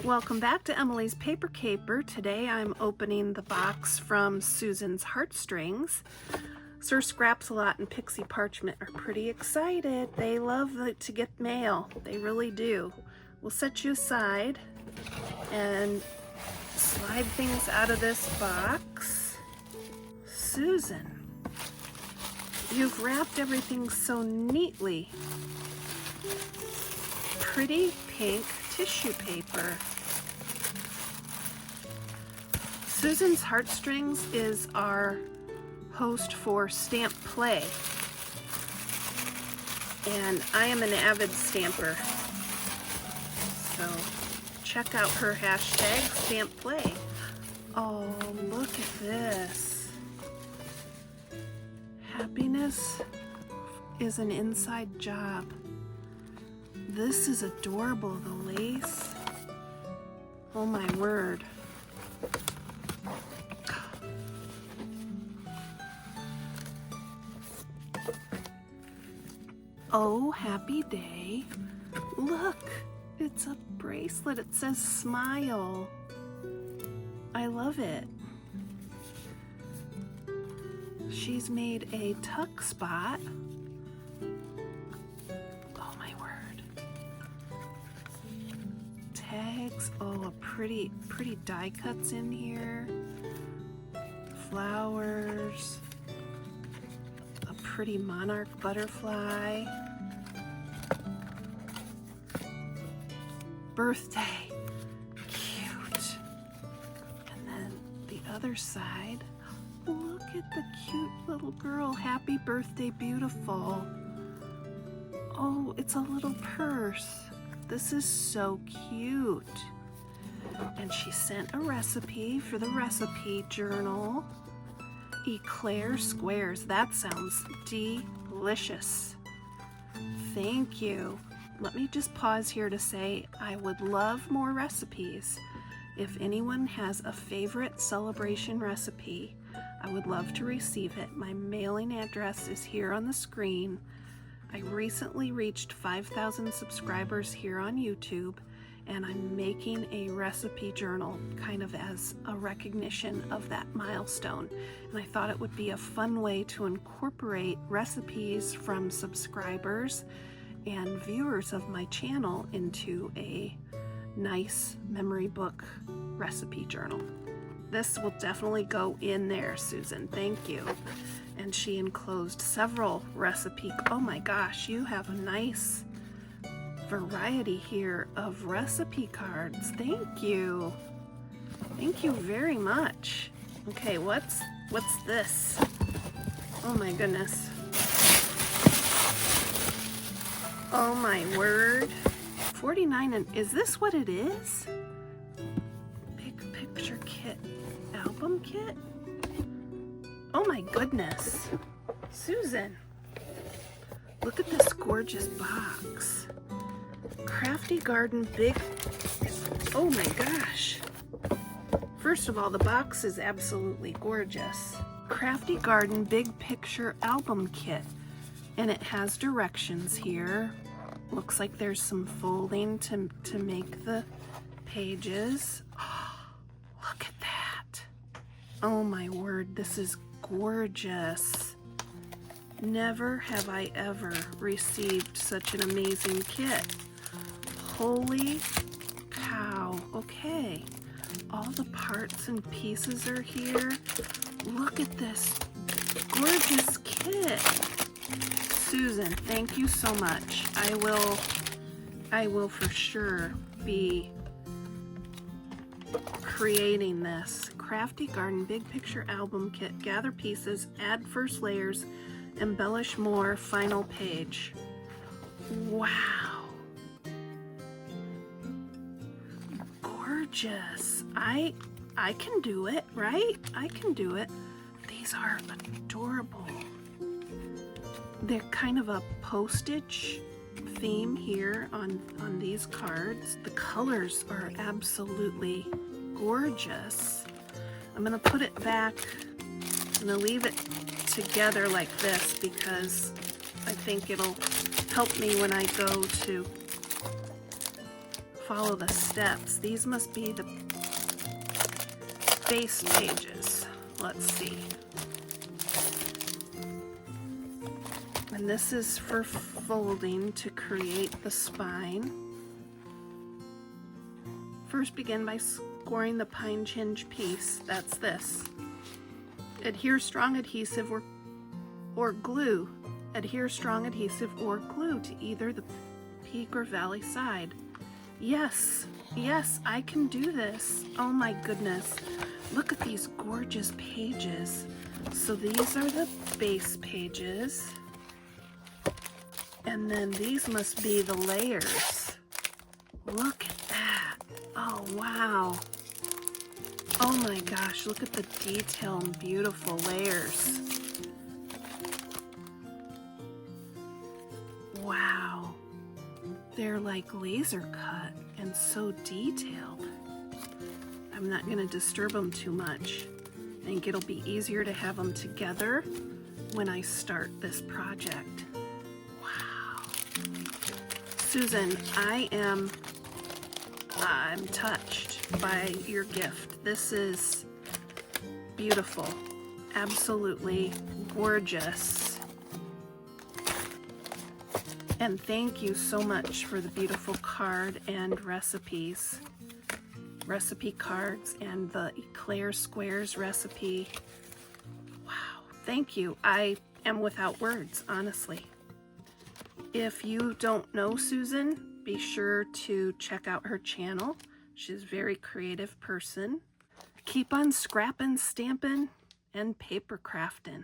Welcome back to Emilee's Paper Caper. Today I'm opening the box from Susan's Heartstrings. Sir Scraps-a-Lot and Pixie Parchment are pretty excited. They love to get mail. They really do. We'll set you aside and slide things out of this box. Susan, you've wrapped everything so neatly. Pretty pink tissue paper. Susan's Heartstrings is our host for Stamp Play, and I am an avid stamper, so check out her hashtag Stamp Play. Oh, look at this. Happiness is an inside job. This is adorable, the lace. Oh my word. Oh, happy day. Look, it's a bracelet. It says smile. I love it. She's made a tuck spot. Oh my word. Tags. Oh, a pretty die cuts in here. Flowers. A pretty monarch butterfly. Birthday. Cute. And then the other side. Look at the cute little girl. Happy birthday, beautiful. Oh, it's a little purse. This is so cute. And she sent a recipe for the recipe journal. Eclair squares. That sounds delicious. Thank you. Let me just pause here to say I would love more recipes. If anyone has a favorite celebration recipe, I would love to receive it. My mailing address is here on the screen. I recently reached 5,000 subscribers here on YouTube, and I'm making a recipe journal kind of as a recognition of that milestone. And I thought it would be a fun way to incorporate recipes from subscribers and viewers of my channel into a nice memory book recipe journal. This will definitely go in there, Susan. Thank you. And she enclosed several recipe. Oh my gosh, you have a nice variety here of recipe cards. Thank you. Thank you very much. Okay, what's this? Oh my goodness. Oh my word. 49, and is this what it is? Big picture kit, album kit? Oh my goodness. Susan, look at this gorgeous box. Crafty Garden Big, oh my gosh. First of all, the box is absolutely gorgeous. Crafty Garden Big Picture Album Kit. And it has directions here. Looks like there's some folding to make the pages. Oh, look at that. Oh my word, this is gorgeous. Never have I ever received such an amazing kit. Holy cow. Okay, all the parts and pieces are here. Look at this gorgeous kit. Susan, thank you so much. I will for sure be creating this. Crafty Garden Big Picture Album Kit. Gather pieces, add first layers, embellish more, final page. Wow. Gorgeous. I can do it, right? I can do it. These are adorable. They're kind of a postage theme here on these cards. The colors are absolutely gorgeous. I'm gonna put it back. I'm gonna leave it together like this because I think it'll help me when I go to follow the steps. These must be the base pages. Let's see. And this is for folding to create the spine. First begin by scoring the pine hinge piece. That's this. Adhere strong adhesive or glue. Adhere strong adhesive or glue to either the peak or valley side. Yes, yes, I can do this. Oh my goodness. Look at these gorgeous pages. So these are the base pages. And then these must be the layers. Look at that. Oh, wow. Oh my gosh, look at the detail and beautiful layers. Wow. They're like laser cut and so detailed. I'm not going to disturb them too much. I think it'll be easier to have them together when I start this project. Wow. Susan, I'm touched by your gift. This is beautiful. Absolutely gorgeous. And thank you so much for the beautiful card and recipes. Recipe cards and the Eclair Squares recipe. Wow, thank you. I am without words, honestly. If you don't know Susan, be sure to check out her channel. She's a very creative person. Keep on scrapping, stamping, and paper crafting.